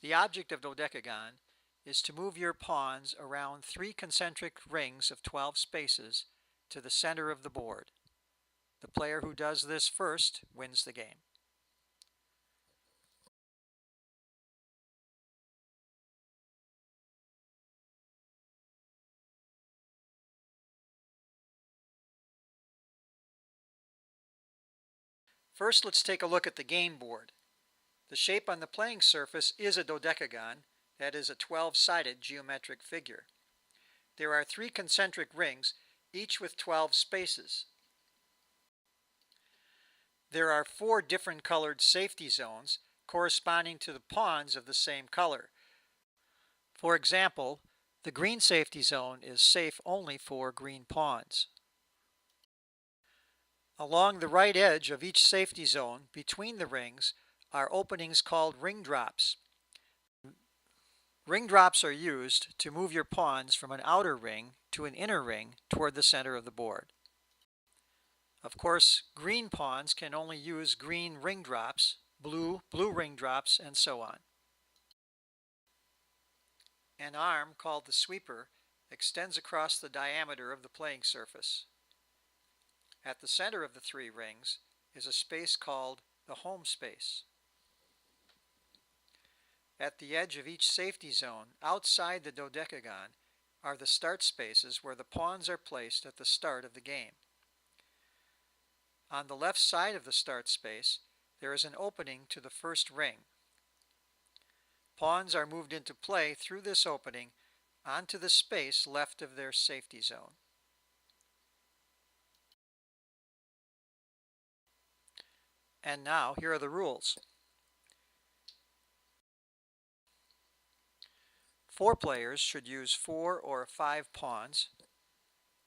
The object of Dodecagon is to move your pawns around 3 concentric rings of 12 spaces to the center of the board. The player who does this first wins the game. First, let's take a look at the game board. The shape on the playing surface is a dodecagon, that is a 12-sided geometric figure. There are 3 concentric rings, each with 12 spaces. There are 4 different colored safety zones corresponding to the pawns of the same color. For example, the green safety zone is safe only for green pawns. Along the right edge of each safety zone between the rings are openings called ring drops. Ring drops are used to move your pawns from an outer ring to an inner ring toward the center of the board. Of course, green pawns can only use green ring drops, blue ring drops, and so on. An arm called the sweeper extends across the diameter of the playing surface. At the center of the 3 rings is a space called the home space. At the edge of each safety zone, outside the dodecagon, are the start spaces where the pawns are placed at the start of the game. On the left side of the start space, there is an opening to the first ring. Pawns are moved into play through this opening onto the space left of their safety zone. And now, here are the rules. 4 players should use 4 or 5 pawns.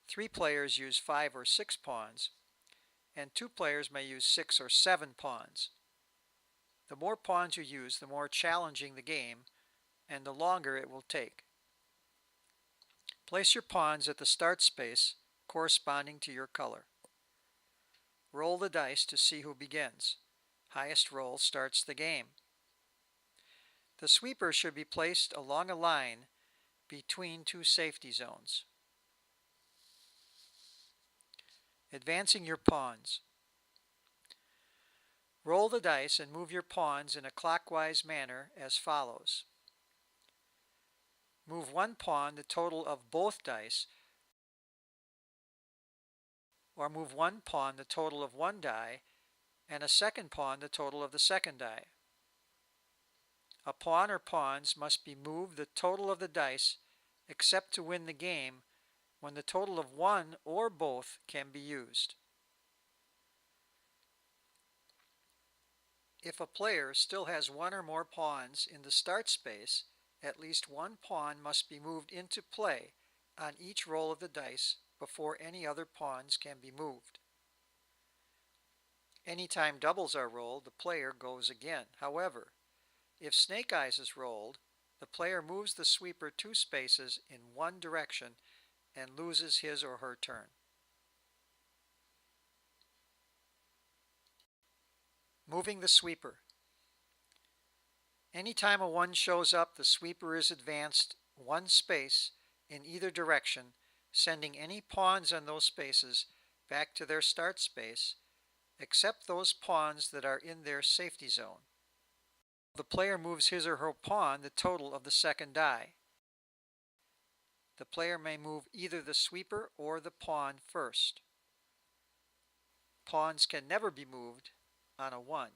3 players use 5 or 6 pawns. And 2 players may use 6 or 7 pawns. The more pawns you use, the more challenging the game, and the longer it will take. Place your pawns at the start space corresponding to your color. Roll the dice to see who begins. Highest roll starts the game. The sweeper should be placed along a line between 2 safety zones. Advancing your pawns. Roll the dice and move your pawns in a clockwise manner as follows. Move 1 pawn the total of both dice, or move 1 pawn the total of 1 die, and a second pawn the total of the second die. A pawn or pawns must be moved the total of the dice except to win the game when the total of 1 or both can be used. If a player still has 1 or more pawns in the start space, at least 1 pawn must be moved into play on each roll of the dice before any other pawns can be moved. Anytime doubles are rolled, the player goes again. However, if snake eyes is rolled, the player moves the sweeper 2 spaces in one direction and loses his or her turn. Moving the sweeper. Anytime a 1 shows up, the sweeper is advanced 1 space in either direction, sending any pawns on those spaces back to their start space, except those pawns that are in their safety zone. The player moves his or her pawn the total of the second die. The player may move either the sweeper or the pawn first. Pawns can never be moved on a 1.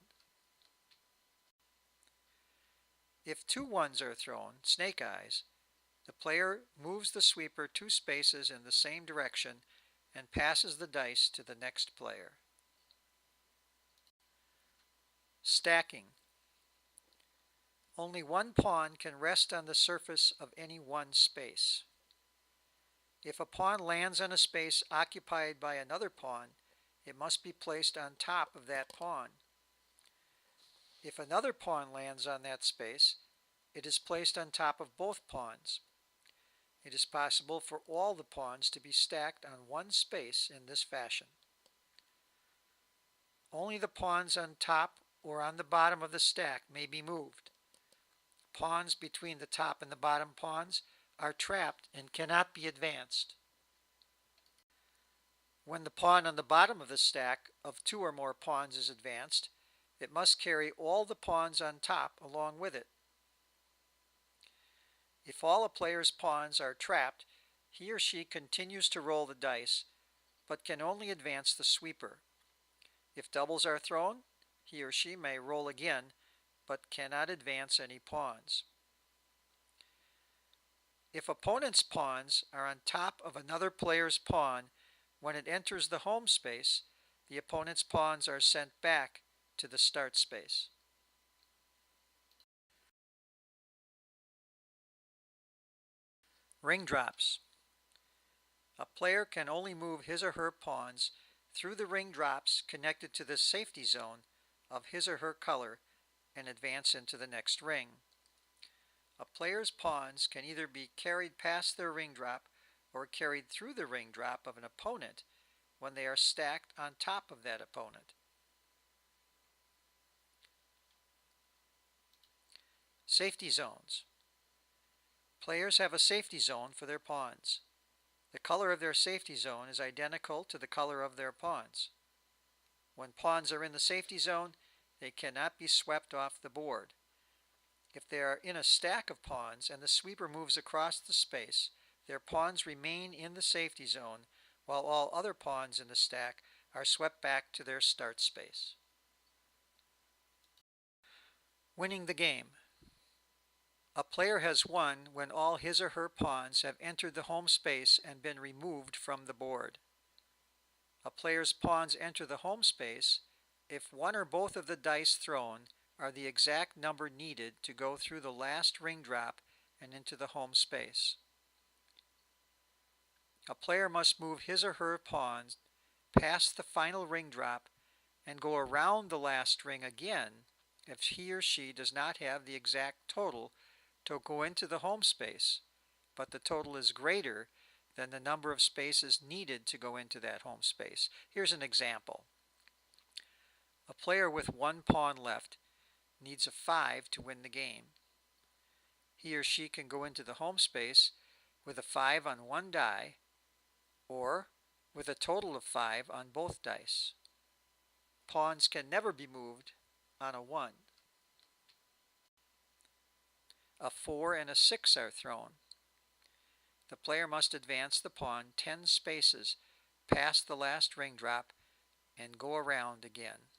If 2 1s are thrown, snake eyes, the player moves the sweeper 2 spaces in the same direction and passes the dice to the next player. Stacking. Only 1 pawn can rest on the surface of any 1 space. If a pawn lands on a space occupied by another pawn, it must be placed on top of that pawn. If another pawn lands on that space, it is placed on top of both pawns. It is possible for all the pawns to be stacked on 1 space in this fashion. Only the pawns on top or on the bottom of the stack may be moved. Pawns between the top and the bottom pawns are trapped and cannot be advanced. When the pawn on the bottom of the stack of two or more pawns is advanced, it must carry all the pawns on top along with it. If all a player's pawns are trapped, he or she continues to roll the dice, but can only advance the sweeper. If doubles are thrown, he or she may roll again, but cannot advance any pawns. If opponent's pawns are on top of another player's pawn when it enters the home space, the opponent's pawns are sent back to the start space. Ring drops. A player can only move his or her pawns through the ring drops connected to the safety zone of his or her color and advance into the next ring. A player's pawns can either be carried past their ring drop or carried through the ring drop of an opponent when they are stacked on top of that opponent. Safety zones. Players have a safety zone for their pawns. The color of their safety zone is identical to the color of their pawns. When pawns are in the safety zone, they cannot be swept off the board. If they are in a stack of pawns and the sweeper moves across the space, their pawns remain in the safety zone while all other pawns in the stack are swept back to their start space. Winning the game. A player has won when all his or her pawns have entered the home space and been removed from the board. A player's pawns enter the home space if one or both of the dice thrown are the exact number needed to go through the last ring drop and into the home space. A player must move his or her pawns past the final ring drop and go around the last ring again if he or she does not have the exact total to go into the home space, but the total is greater than the number of spaces needed to go into that home space. Here's an example. A player with one pawn left needs a 5 to win the game. He or she can go into the home space with a 5 on one die or with a total of 5 on both dice. Pawns can never be moved on a 1. A 4 and a 6 are thrown. The player must advance the pawn 10 spaces past the last ring drop and go around again.